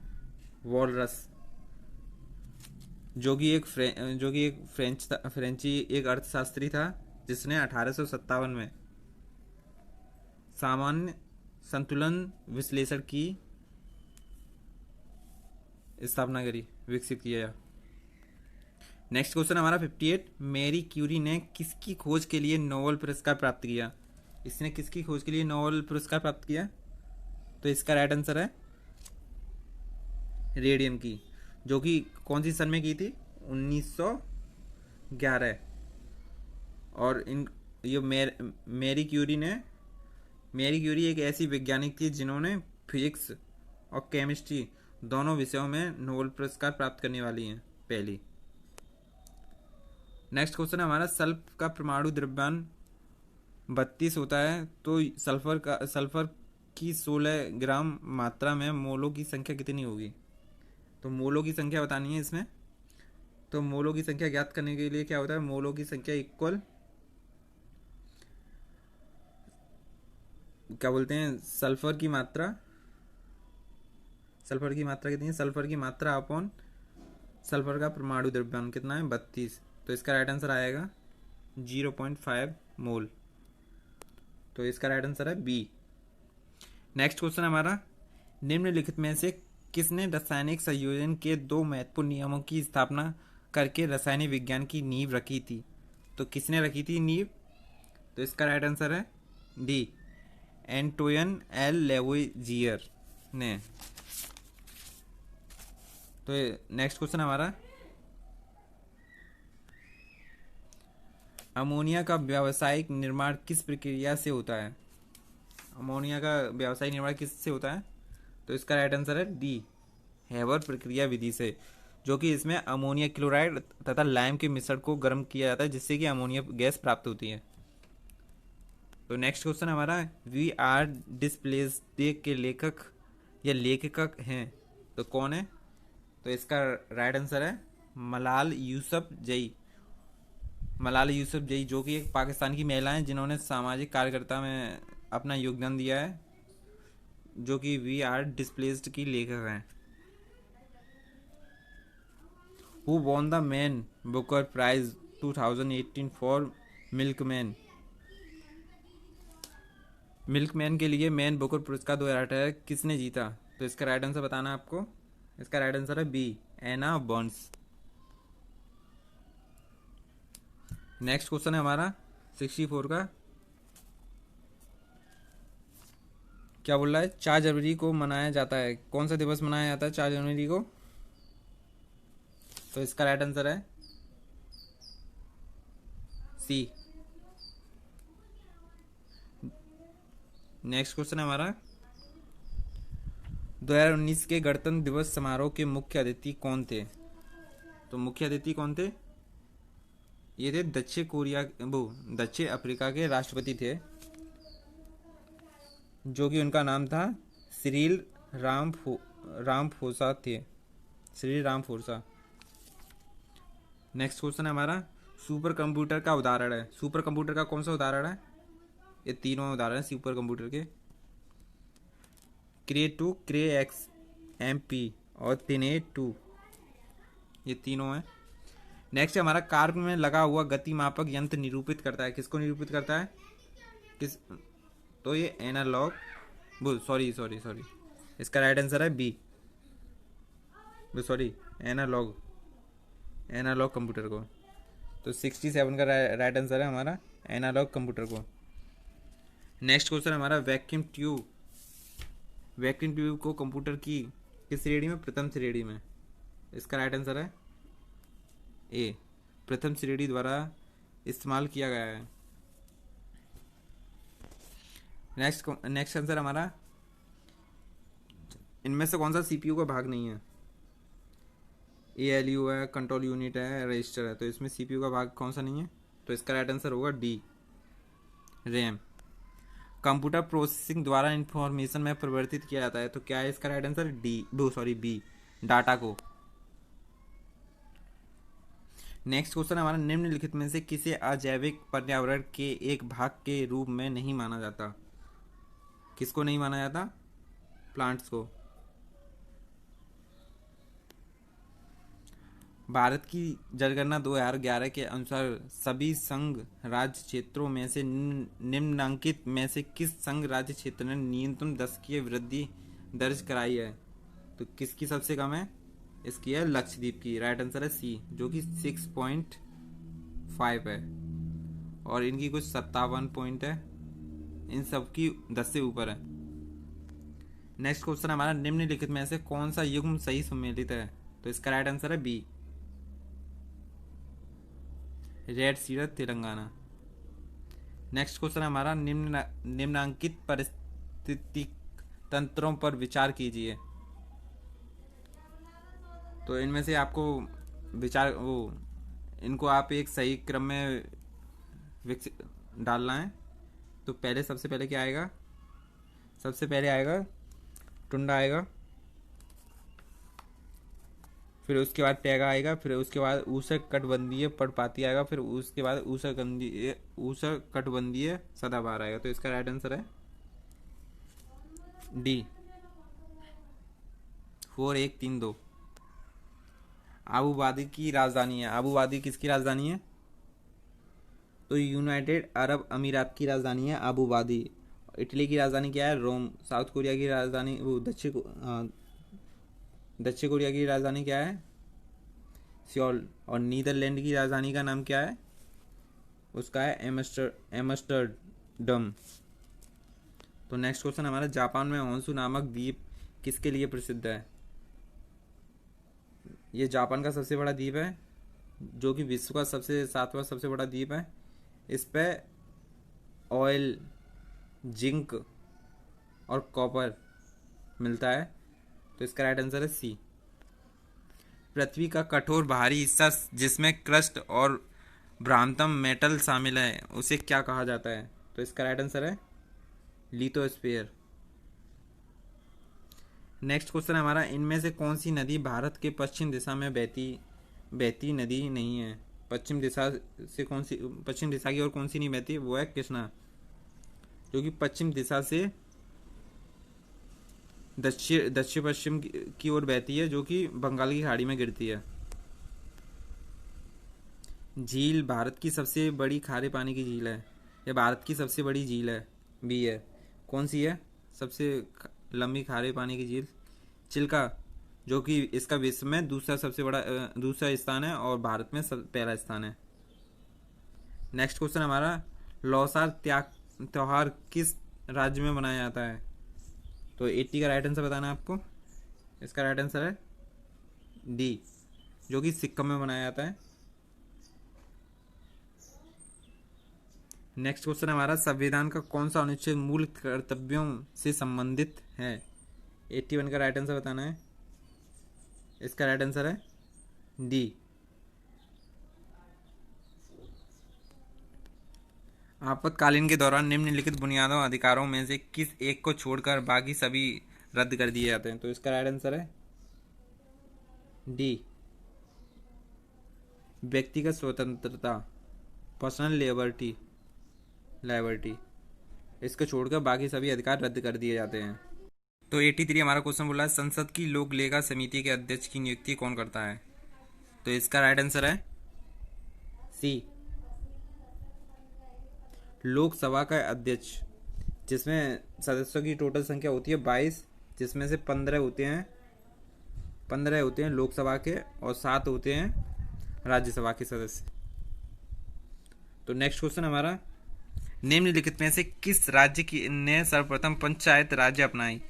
वॉलरस, जो कि एक फ्रेंची एक अर्थशास्त्री था जिसने 1857 में सामान्य संतुलन विश्लेषण की स्थापना करी, विकसित किया। नेक्स्ट क्वेश्चन हमारा 58, मैरी क्यूरी ने किसकी खोज के लिए नोबेल पुरस्कार प्राप्त किया? इसने किसकी खोज के लिए नोबेल पुरस्कार प्राप्त किया? तो इसका राइट आंसर है रेडियम की, जो कि कौन सी सन में की थी? 1911। और ये मैरी क्यूरी एक ऐसी वैज्ञानिक थी जिन्होंने फिजिक्स और केमिस्ट्री दोनों विषयों में नोबेल पुरस्कार प्राप्त करने वाली हैं, पहली। नेक्स्ट क्वेश्चन हमारा, सल्फर का परमाणु द्रव्यमान 32 होता है, तो सल्फर की 16 ग्राम मात्रा में मोलों की संख्या कितनी होगी? तो मोलों की संख्या बतानी है इसमें। तो मोलों की संख्या ज्ञात करने के लिए क्या होता है, मोलों की संख्या इक्वल क्या बोलते हैं, सल्फर की मात्रा कितनी है, सल्फर की मात्रा अपॉन सल्फर का परमाणु द्रव्यमान कितना है, 32। तो इसका राइट आंसर आएगा 0.5 मोल। तो इसका राइट आंसर है बी। नेक्स्ट क्वेश्चन हमारा, निम्नलिखित में से किसने रासायनिक संयोजन के दो महत्वपूर्ण नियमों की स्थापना करके रासायनिक विज्ञान की नींव रखी थी? तो किसने रखी थी नींव? तो इसका राइट आंसर है डी, एंटोइन एल लेवोइजियर ने। तो नेक्स्ट क्वेश्चन हमारा, अमोनिया का व्यावसायिक निर्माण किस प्रक्रिया से होता है? अमोनिया का व्यावसायिक निर्माण किससे होता है? तो इसका राइट आंसर है डी, हेवर प्रक्रिया विधि से, जो कि इसमें अमोनिया क्लोराइड तथा लाइम के मिश्रण को गर्म किया जाता है जिससे कि अमोनिया गैस प्राप्त होती है। तो नेक्स्ट क्वेश्चन हमारा, वी आर डिस्प्लेस्ड के लेखक या लेखक हैं, तो कौन है? तो इसका राइट आंसर है मलाल यूसुफजई। मलाल यूसुफजई जो कि एक पाकिस्तान की महिला हैं जिन्होंने सामाजिक कार्यकर्ता में अपना योगदान दिया है, जो कि वी आर डिस्प्लेस्ड की लेखक हैं। Who won the Man Booker Prize 2018 for milkman? Milkman के लिए मैन बुकर पुरस्कार 2018 किसने जीता? तो इसका राइट आंसर बताना है आपको। इसका राइट आंसर है बी, एना बॉन्स। नेक्स्ट क्वेश्चन है हमारा 64 का, क्या बोल रहा है, 4 जनवरी को मनाया जाता है, कौन सा दिवस मनाया जाता है 4 जनवरी को? तो इसका राइट आंसर है सी। नेक्स्ट क्वेश्चन है हमारा, 2019 के गणतंत्र दिवस समारोह के मुख्य अतिथि कौन थे? तो मुख्य अतिथि कौन थे? ये थे दक्षिण अफ्रीका के राष्ट्रपति थे, जो कि उनका नाम था सिरिल रामफोसा थे, सिरिल रामफोसा। नेक्स्ट क्वेश्चन है हमारा, सुपर कंप्यूटर का उदाहरण है, सुपर कंप्यूटर का कौन सा उदाहरण है? ये तीनों उदाहरण है सुपर कंप्यूटर के, क्रे 2, क्रे एक्स एम पी और तिने 2, ये तीनों हैं। नेक्स्ट हमारा, कार में लगा हुआ गति मापक यंत्र निरूपित करता है, किसको निरूपित करता है, किस? तो ये एनालॉग सॉरी इसका राइट आंसर है बी, एनालॉग कंप्यूटर को। तो 67 का राइट आंसर है हमारा एनालॉग कंप्यूटर को। नेक्स्ट क्वेश्चन हमारा, वैक्यूम ट्यूब को कंप्यूटर की किस श्रेणी में, प्रथम श्रेणी में? इसका राइट आंसर है ए, प्रथम श्रेणी द्वारा इस्तेमाल किया गया है। नेक्स्ट आंसर हमारा, इनमें से कौन सा सीपीयू का भाग नहीं है? एएलयू है, कंट्रोल यूनिट है, रजिस्टर है, तो इसमें सीपीयू का भाग कौन सा नहीं है? तो इसका राइट आंसर होगा डी, रैम। कंप्यूटर प्रोसेसिंग द्वारा इंफॉर्मेशन में परिवर्तित किया जाता है, तो क्या है इसका राइट आंसर? बी, डाटा को। नेक्स्ट क्वेश्चन हमारा, निम्नलिखित में से किसे अजैविक पर्यावरण के एक भाग के रूप में नहीं माना जाता? किसको नहीं माना जाता? प्लांट्स को। भारत की जनगणना 2011 के अनुसार सभी संघ राज्य क्षेत्रों में से निम्नलिखित में से किस संघ राज्य क्षेत्र ने न्यूनतम दशकीय वृद्धि दर्ज कराई है? तो किसकी सबसे कम है? इसकी है लक्षद्वीप की, राइट आंसर है सी, जो कि 6.5 है, और इनकी कुछ 57 पॉइंट है, इन सब की 10 से ऊपर है। नेक्स्ट क्वेश्चन हमारा, निम्नलिखित में से कौन सा युग्म सही सम्मिलित है? तो इसका राइट आंसर है बी, रेड सीरत तेलंगाना। नेक्स्ट क्वेश्चन हमारा, निम्नांकित पारिस्थितिक तंत्रों पर विचार कीजिए। तो इनमें से आपको इनको आप एक सही क्रम में डालना है। तो सबसे पहले क्या आएगा? सबसे पहले आएगा टुंडा आएगा, फिर उसके बाद टैगा आएगा, फिर उसके बाद ऊसर कटबंधीय पर्णपाती आएगा, फिर उसके बाद ऊसर कटबंधीय सदाबहार आएगा। तो इसका राइट आंसर है डी, 4132। आबू वादी की राजधानी है, आबू वादी किसकी राजधानी है? तो यूनाइटेड अरब अमीरात की राजधानी है आबू वादी। इटली की राजधानी क्या है? रोम। साउथ कोरिया की राजधानी, वो दक्षिण कोरिया की राजधानी क्या है? सियोल। और नीदरलैंड की राजधानी का नाम क्या है? उसका है एमस्टरडम। तो नेक्स्ट क्वेश्चन हमारा, जापान में होन्सु नामक द्वीप किसके लिए प्रसिद्ध है? ये जापान का सबसे बड़ा द्वीप है, जो कि विश्व का सातवां सबसे बड़ा द्वीप है। इस पे ऑयल, जिंक और कॉपर मिलता है। तो इसका राइट आंसर है सी। पृथ्वी का कठोर बाहरी हिस्सा जिसमें क्रस्ट और ब्रांतम मेटल शामिल है, उसे क्या कहा जाता है? तो इसका राइट आंसर है लिथोस्फीयर। नेक्स्ट क्वेश्चन हमारा, इनमें से कौन सी नदी भारत के पश्चिम दिशा में बहती नदी नहीं है? पश्चिम दिशा की ओर कौन सी नहीं बहती? वो है कृष्णा, जो कि पश्चिम दिशा से दक्षिण पश्चिम की ओर बहती है, जो कि बंगाल की खाड़ी में गिरती है। झील भारत की सबसे बड़ी खारे पानी की झील है, या भारत की सबसे बड़ी झील है भी है? कौन सी है सबसे लंबी खारे पानी की झील? चिल्का, जो कि इसका विश्व में दूसरा स्थान है और भारत में पहला स्थान है। नेक्स्ट क्वेश्चन हमारा, लौसार त्योहार किस राज्य में मनाया जाता है? तो 80 का राइट आंसर बताना है आपको। इसका राइट आंसर है डी, जो कि सिक्किम में मनाया जाता है। नेक्स्ट क्वेश्चन हमारा, संविधान का कौन सा अनुच्छेद मूल कर्तव्यों से संबंधित है? 81 का राइट आंसर बताना है। इसका राइट आंसर है डी। आपातकालीन के दौरान निम्नलिखित बुनियादों अधिकारों में से किस एक को छोड़कर बाकी सभी रद्द कर दिए जाते हैं? तो इसका राइट आंसर है डी, व्यक्तिगत स्वतंत्रता, पर्सनल लिबर्टी। इसको छोड़कर बाकी सभी अधिकार रद्द कर दिए जाते हैं। तो 83 हमारा क्वेश्चन बोला है, संसद की लोक लेखा समिति के अध्यक्ष की नियुक्ति कौन करता है? तो इसका राइट आंसर है सी, लोकसभा का अध्यक्ष, जिसमें सदस्यों की टोटल संख्या होती है 22, जिसमें से 15 होते हैं लोकसभा के और 7 होते हैं राज्यसभा के सदस्य। तो नेक्स्ट क्वेश्चन हमारा, निम्नलिखित में से किस राज्य ने सर्वप्रथम पंचायत राज्य अपनाई?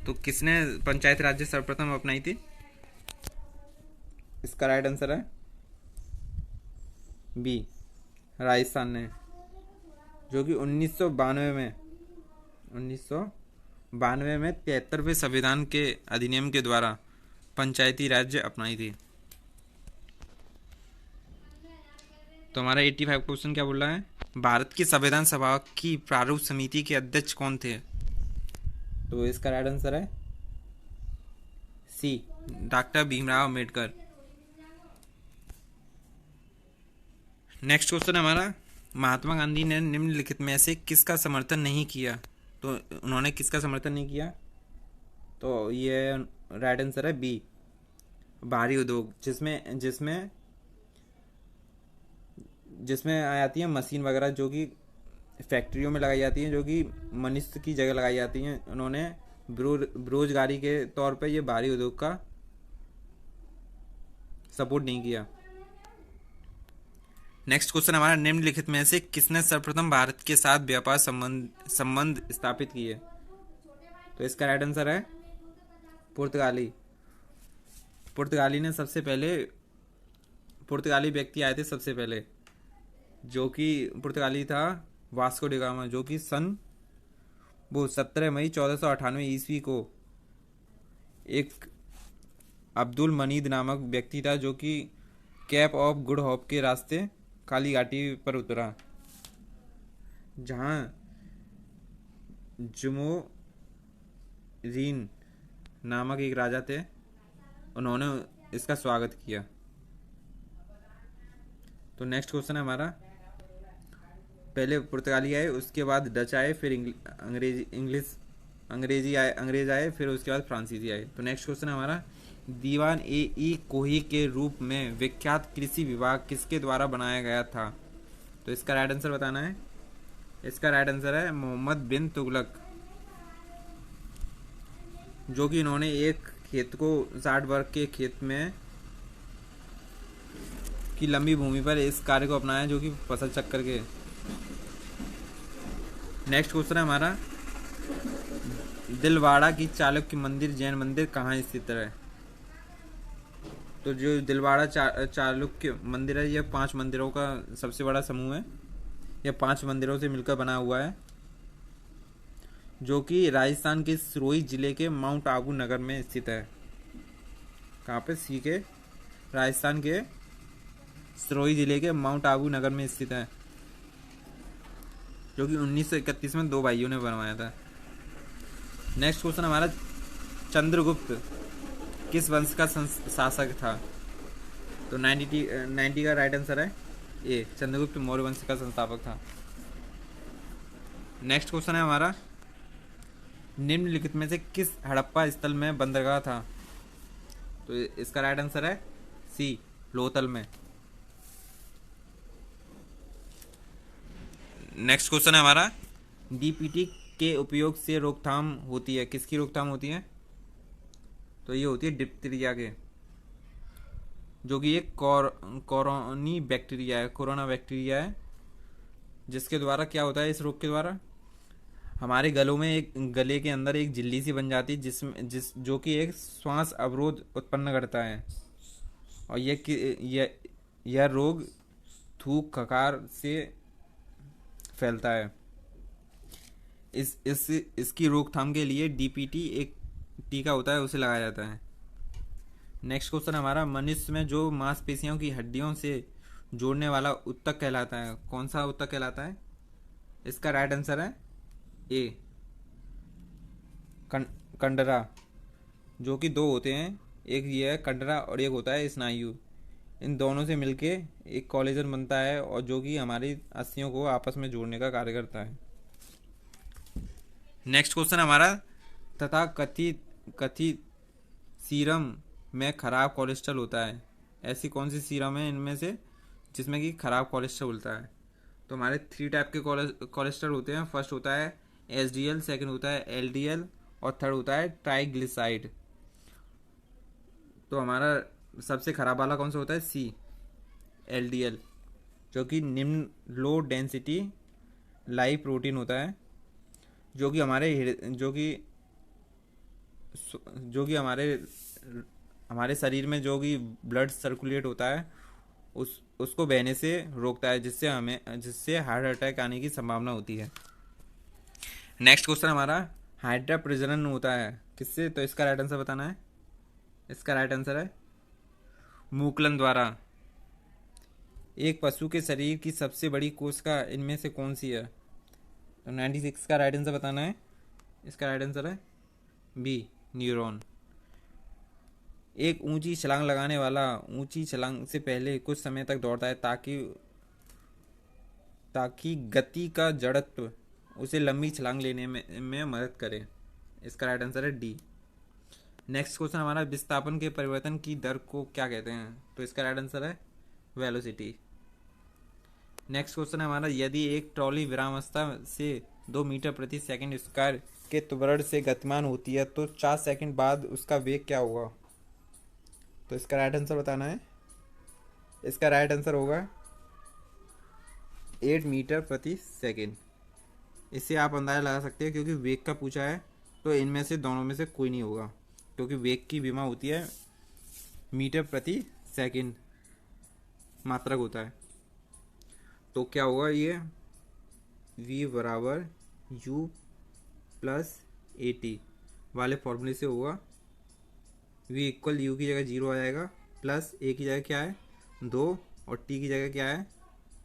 तो किसने पंचायत राज्य सर्वप्रथम अपनाई थी? इसका राइट आंसर है बी, राजस्थान ने, जो कि 1992 में 73वें संविधान के अधिनियम के द्वारा पंचायती राज्य अपनाई थी। तो हमारा 85 क्वेश्चन क्या बोल रहा है, भारत की संविधान सभा की प्रारूप समिति के अध्यक्ष कौन थे? तो इसका राइट आंसर है C, doctor Bhimrao Ambedkar. Next question हमारा, महात्मा गांधी ने निम्नलिखित में से किसका समर्थन नहीं किया? तो उन्होंने किसका समर्थन नहीं किया? तो ये राइट आंसर है बी, भारी उद्योग, जिसमें आ जाती है मशीन वगैरह, जो कि फैक्ट्रियों में लगाई जाती हैं, जो कि मनुष्य की जगह लगाई जाती हैं। उन्होंने बेरोजगारी के तौर पे ये भारी उद्योग का सपोर्ट नहीं किया। नेक्स्ट क्वेश्चन हमारा, निम्नलिखित में से किसने सर्वप्रथम भारत के साथ व्यापार संबंध स्थापित किए? तो इसका राइट आंसर है पुर्तगाली व्यक्ति आए थे सबसे पहले, जो कि पुर्तगाली था वास्को डी गामा, जो कि 17 मई 1498 ईस्वी को एक अब्दुल मनीद नामक व्यक्ति था, जो कि कैप ऑफ गुड होप के रास्ते काली घाटी पर उतरा, जहां जुमो रीन नामक एक राजा थे, उन्होंने इसका स्वागत किया। तो नेक्स्ट क्वेश्चन है हमारा, पहले पुर्तगाली आए, उसके बाद डच आए, फिर अंग्रेज आए, फिर उसके बाद फ्रांसीसी आए। तो नेक्स्ट क्वेश्चन है हमारा, दीवान ए ई कोही के रूप में विख्यात कृषि विभाग किसके द्वारा बनाया गया था? तो इसका राइट आंसर बताना है। इसका राइट आंसर है मोहम्मद बिन तुगलक, जो कि इन्होंने एक खेत को 60 वर्ग के खेत में की लंबी भूमि पर इस कार्य को अपनाया, जो कि फसल चक्कर के। नेक्स्ट क्वेश्चन है हमारा, दिलवाड़ा की चालुक्य मंदिर जैन मंदिर कहाँ स्थित है? तो जो दिलवाड़ा चालुक्य मंदिर है, यह 5 मंदिरों का सबसे बड़ा समूह है। यह 5 मंदिरों से मिलकर बना हुआ है, जो कि राजस्थान के सिरोही जिले के माउंट आबू नगर में स्थित है। कहाँ पे? सी के राजस्थान के सिरोही जिले के माउंट आबू नगर में स्थित है, जो कि 1931 में 2 भाइयों ने बनवाया था। नेक्स्ट क्वेश्चन हमारा, चंद्रगुप्त किस वंश का शासक था? तो 90 का राइट आंसर है ए, चंद्रगुप्त मौर्य वंश का संस्थापक था। नेक्स्ट क्वेश्चन है हमारा, निम्नलिखित में से किस हड़प्पा स्थल में बंदरगाह था? तो इसका राइट आंसर है सी, लोथल में। नेक्स्ट क्वेश्चन है हमारा, डीपीटी के उपयोग से रोकथाम होती है, किसकी रोकथाम होती है? तो ये होती है डिप्थीरिया के, जो कि एक कोरोनी बैक्टीरिया है, कोरोना बैक्टीरिया है, जिसके द्वारा क्या होता है, इस रोग के द्वारा हमारे गले के अंदर एक झिल्ली सी बन जाती है, जो कि एक श्वास अवरोध उत्पन्न करता है, और यह रोग थूक खकार से फैलता है। इसकी रोकथाम के लिए डीपीटी एक टीका होता है, उसे लगाया जाता है। नेक्स्ट क्वेश्चन हमारा, मनुष्य में जो मांसपेशियों की हड्डियों से जोड़ने वाला उत्तक कहलाता है, कौन सा उत्तक कहलाता है? इसका राइट आंसर है ए, कंडरा, जो कि 2 होते हैं, एक ये है कंडरा और एक होता है स्नायु। इन दोनों से मिलके एक कोलेजन बनता है, और जो कि हमारी अस्थियों को आपस में जोड़ने का कार्य करता है। नेक्स्ट क्वेश्चन हमारा, तथा कथित सीरम में खराब कोलेस्ट्रॉल होता है, ऐसी कौन सी सीरम है इनमें से जिसमें कि खराब कोलेस्ट्रॉल होता है? तो हमारे 3 टाइप के कोलेस्ट्रॉल होते हैं। फर्स्ट होता है एसडीएल, सेकंड होता है एलडीएल, और थर्ड होता है ट्राइग्लिसाइड। तो हमारा सबसे खराब वाला कौन सा होता है? सी, एलडीएल, जो कि निम्न लो डेंसिटी लाइव प्रोटीन होता है, जो कि हमारे शरीर में जो कि ब्लड सर्कुलेट होता है उसको बहने से रोकता है, जिससे हार्ट अटैक आने की संभावना होती है। नेक्स्ट क्वेश्चन हमारा, हाइड्रा प्रजनन होता है किससे? तो इसका राइट आंसर बताना है। इसका राइट आंसर है मूकलन द्वारा। एक पशु के शरीर की सबसे बड़ी कोशिका इनमें से कौन सी है? तो 96 का राइट आंसर बताना है। इसका राइट आंसर है बी, न्यूरॉन। एक ऊंची छलांग लगाने वाला ऊंची छलांग से पहले कुछ समय तक दौड़ता है, ताकि गति का जड़त्व उसे लंबी छलांग लेने में मदद करे। इसका राइट आंसर है डी। नेक्स्ट क्वेश्चन हमारा, विस्थापन के परिवर्तन की दर को क्या कहते हैं? तो इसका राइट आंसर है वेलोसिटी। नेक्स्ट क्वेश्चन हमारा, यदि एक ट्रॉली विरामावस्था से 2 मीटर प्रति सेकंड स्क्वायर के त्वरण से गतिमान होती है, तो 4 सेकंड बाद उसका वेग क्या होगा? तो इसका राइट आंसर बताना है। इसका राइट आंसर होगा 8 मीटर प्रति सेकंड। इससे आप अंदाजा लगा सकते हैं, क्योंकि वेग का पूछा है, तो इनमें से दोनों में से कोई नहीं होगा, क्योंकि वेग की विमा होती है मीटर प्रति सेकंड मात्रक होता है। तो क्या होगा, ये v बराबर u प्लस ए टी वाले फॉर्मूले से होगा। v इक्वल u की जगह 0 आ जाएगा, प्लस a की जगह क्या है 2, और t की जगह क्या है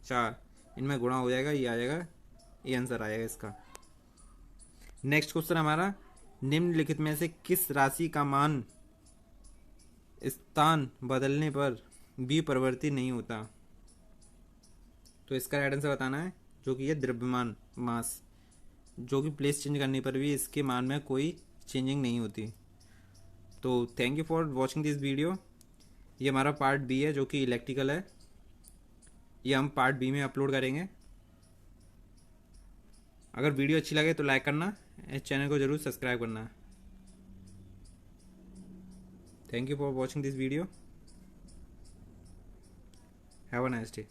4, इनमें गुणा हो जाएगा, ये आ जाएगा, ये आंसर आएगा इसका। नेक्स्ट क्वेश्चन हमारा, निम्नलिखित में से किस राशि का मान स्थान बदलने पर भी परिवर्तित नहीं होता? तो इसका राइट आंसर बताना है, जो कि है द्रव्यमान, मास, जो कि प्लेस चेंज करने पर भी इसके मान में कोई चेंजिंग नहीं होती। तो thank you for watching this video. ये हमारा पार्ट बी है जो कि इलेक्ट्रिकल है, ये हम पार्ट बी में अपलोड करेंगे। अगर वीडियो अच्छी लगे तो लाइक करना, इस चैनल को ज़रूर सब्सक्राइब करना। Thank you for watching this video. Have a nice day.